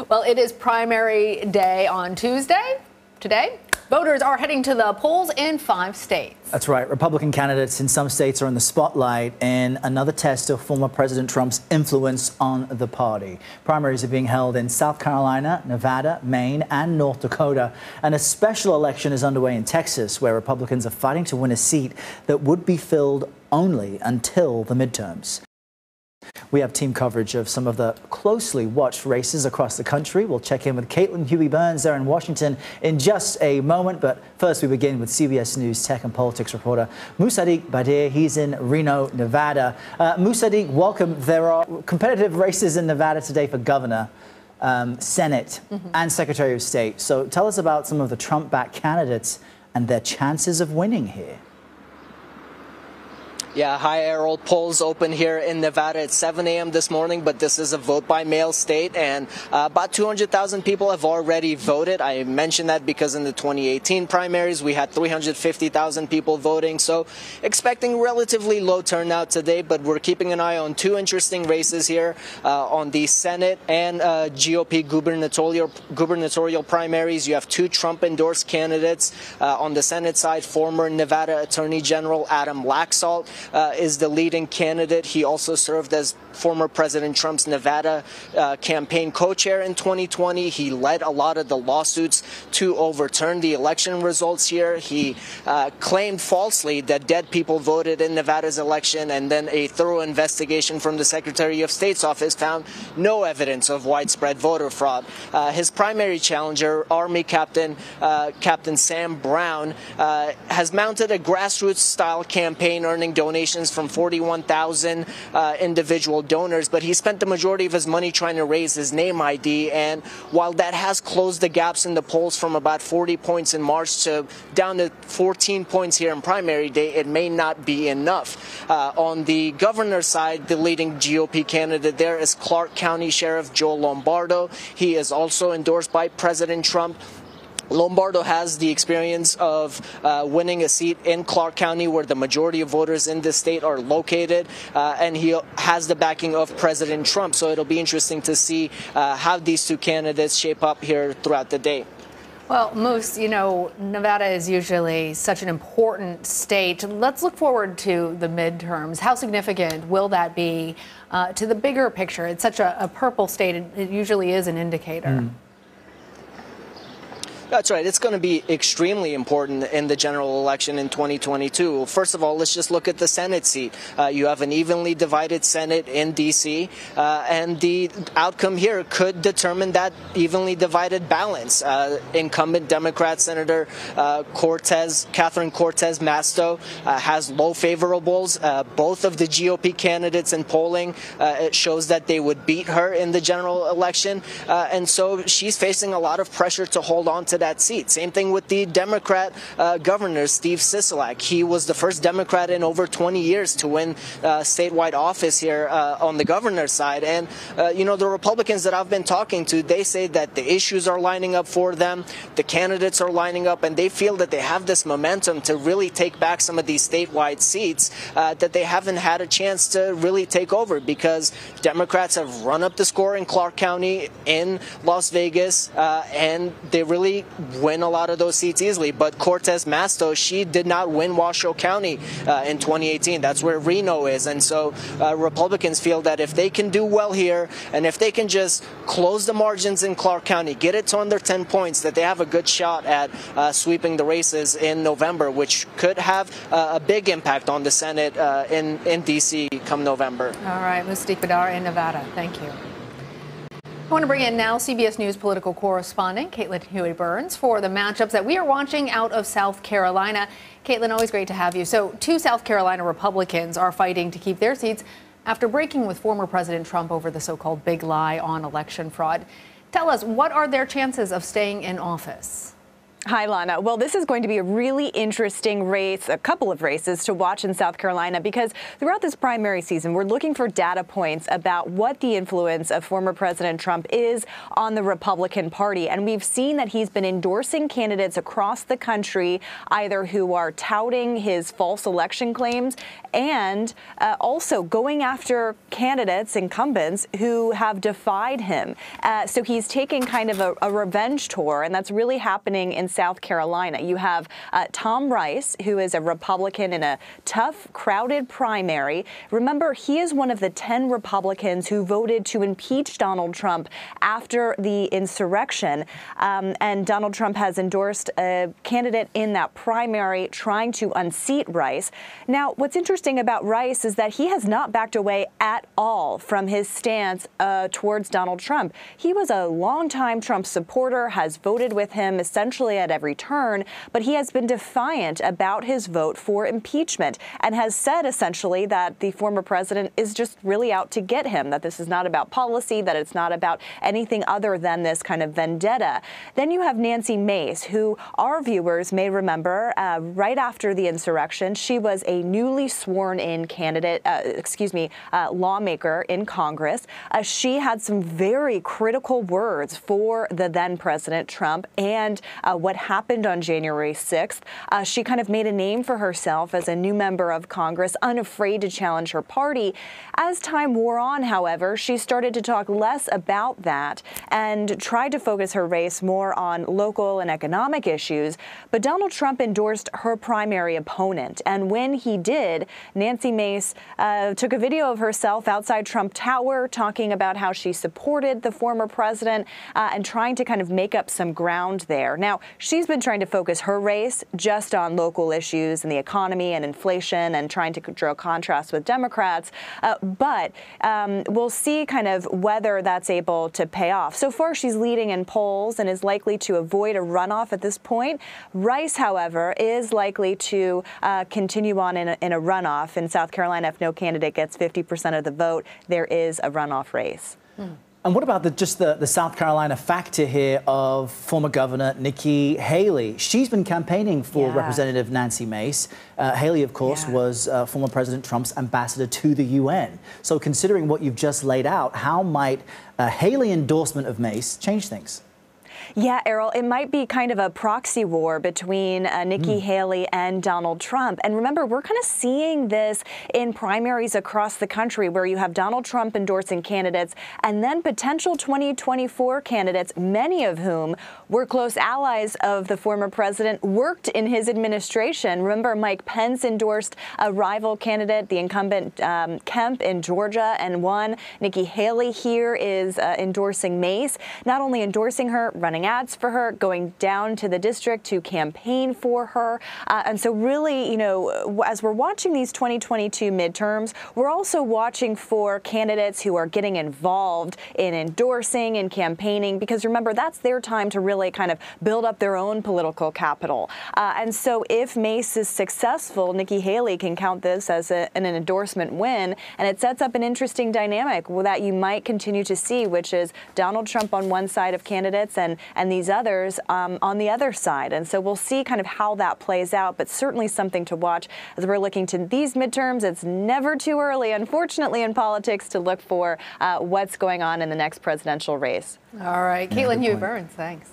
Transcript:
Well, it is primary day on Tuesday. Today, voters are heading to the polls in 5 states. That's right. Republican candidates in some states are in the spotlight in another test of former President Trump's influence on the party. Primaries are being held in South Carolina, Nevada, Maine, and North Dakota. And a special election is underway in Texas, where Republicans are fighting to win a seat that would be filled only until the midterms. We have team coverage of some of the closely watched races across the country. We'll check in with Caitlin Huey-Burns there in Washington in just a moment. But first, we begin with CBS News tech and politics reporter Musadiq Bidar. He's in Reno, Nevada. Musadiq, welcome. There are competitive races in Nevada today for governor, Senate, and Secretary of State. So tell us about some of the Trump-backed candidates and their chances of winning here. Yeah, hi, Errol. Polls open here in Nevada at 7 a.m. this morning, but this is a vote-by-mail state, and about 200,000 people have already voted. I mentioned that because in the 2018 primaries, we had 350,000 people voting, so expecting relatively low turnout today, but we're keeping an eye on 2 interesting races here on the Senate and GOP gubernatorial primaries. You have 2 Trump-endorsed candidates. On the Senate side, former Nevada Attorney General Adam Laxalt is the leading candidate. He also served as former President Trump's Nevada campaign co-chair in 2020. He led a lot of the lawsuits to overturn the election results here. He claimed falsely that dead people voted in Nevada's election, and then a thorough investigation from the Secretary of State's office found no evidence of widespread voter fraud. His primary challenger, Army Captain Sam Brown, has mounted a grassroots-style campaign earning donations from 41,000 individual donors, but he spent the majority of his money trying to raise his name ID, and while that has closed the gaps in the polls from about 40 points in March to down to 14 points here in primary day, it may not be enough. On the governor's side, the leading GOP candidate there is Clark County Sheriff Joe Lombardo. He is also endorsed by President Trump. Lombardo has the experience of winning a seat in Clark County, where the majority of voters in the state are located, and he has the backing of President Trump. So it'll be interesting to see how these 2 candidates shape up here throughout the day. Well, Moose, you know, Nevada is usually such an important state. Let's look forward to the midterms. How significant will that be to the bigger picture? It's such a purple state. It usually is an indicator. That's right. It's going to be extremely important in the general election in 2022. First of all, let's just look at the Senate seat. You have an evenly divided Senate in D.C., and the outcome here could determine that evenly divided balance. Incumbent Democrat Senator Catherine Cortez Masto has low favorables. Both of the GOP candidates in polling, it shows that they would beat her in the general election, and so she's facing a lot of pressure to hold on to that seat. Same thing with the Democrat governor, Steve Sisolak. He was the first Democrat in over 20 years to win statewide office here on the governor's side. And, you know, the Republicans that I've been talking to, they say that the issues are lining up for them, the candidates are lining up, and they feel that they have this momentum to really take back some of these statewide seats that they haven't had a chance to really take over, because Democrats have run up the score in Clark County, in Las Vegas, and they really win a lot of those seats easily. But Cortez Masto, she did not win Washoe County in 2018. That's where Reno is. And so Republicans feel that if they can do well here, and if they can just close the margins in Clark County, get it to under 10 points, that they have a good shot at sweeping the races in November, which could have a big impact on the Senate in D.C. come November. All right, Musadiq Bidar in Nevada. Thank you. I want to bring in now CBS News political correspondent Caitlin Huey-Burns for the matchups that we are watching out of South Carolina. Caitlin, always great to have you. So 2 South Carolina Republicans are fighting to keep their seats after breaking with former President Trump over the so-called big lie on election fraud. Tell us, what are their chances of staying in office? Hi, Lana. Well, this is going to be a really interesting race, a couple of races to watch in South Carolina, because throughout this primary season, we're looking for data points about what the influence of former President Trump is on the Republican Party. And we've seen that he's been endorsing candidates across the country, either who are touting his false election claims and also going after candidates, incumbents, who have defied him. So he's taking kind of a revenge tour, and that's really happening in South Carolina. You have Tom Rice, who is a Republican in a tough, crowded primary. Remember, he is one of the 10 Republicans who voted to impeach Donald Trump after the insurrection. And Donald Trump has endorsed a candidate in that primary trying to unseat Rice. Now, what's interesting about Rice is that he has not backed away at all from his stance towards Donald Trump. He was a longtime Trump supporter, has voted with him essentially at every turn, but he has been defiant about his vote for impeachment and has said essentially that the former president is just really out to get him, that this is not about policy, that it's not about anything other than this kind of vendetta. Then you have Nancy Mace, who our viewers may remember right after the insurrection. She was a newly sworn in candidate, lawmaker in Congress. She had some very critical words for the then President Trump and what happened on January 6th. She kind of made a name for herself as a new member of Congress, unafraid to challenge her party. As time wore on, however, she started to talk less about that and tried to focus her race more on local and economic issues. But Donald Trump endorsed her primary opponent. And when he did, Nancy Mace took a video of herself outside Trump Tower talking about how she supported the former president and trying to kind of make up some ground there. Now, she's been trying to focus her race just on local issues and the economy and inflation and trying to draw contrast with Democrats. But we'll see kind of whether that's able to pay off. So far, she's leading in polls and is likely to avoid a runoff at this point. Rice, however, is likely to continue on in a runoff. In South Carolina, if no candidate gets 50% of the vote, there is a runoff race. And what about the South Carolina factor here of former Governor Nikki Haley? She's been campaigning for Representative Nancy Mace. Haley, of course, was former President Trump's ambassador to the UN. So considering what you've just laid out, how might a Haley endorsement of Mace change things? Yeah, Errol, it might be kind of a proxy war between Nikki Haley and Donald Trump. And remember, we're kind of seeing this in primaries across the country where you have Donald Trump endorsing candidates and then potential 2024 candidates, many of whom were close allies of the former president, worked in his administration. Remember, Mike Pence endorsed a rival candidate, the incumbent Kemp in Georgia, and won. Nikki Haley here is endorsing Mace, not only endorsing her, running ads for her, going down to the district to campaign for her. And so really, you know, as we're watching these 2022 midterms, we're also watching for candidates who are getting involved in endorsing and campaigning, because remember, that's their time to really kind of build up their own political capital. And so if Mace is successful, Nikki Haley can count this as an endorsement win, and it sets up an interesting dynamic that you might continue to see, which is Donald Trump on one side of candidates and these others on the other side. And so we'll see kind of how that plays out, but certainly something to watch as we're looking to these midterms. It's never too early, unfortunately, in politics to look for what's going on in the next presidential race. All right. Caitlin Huey-Burns, thanks.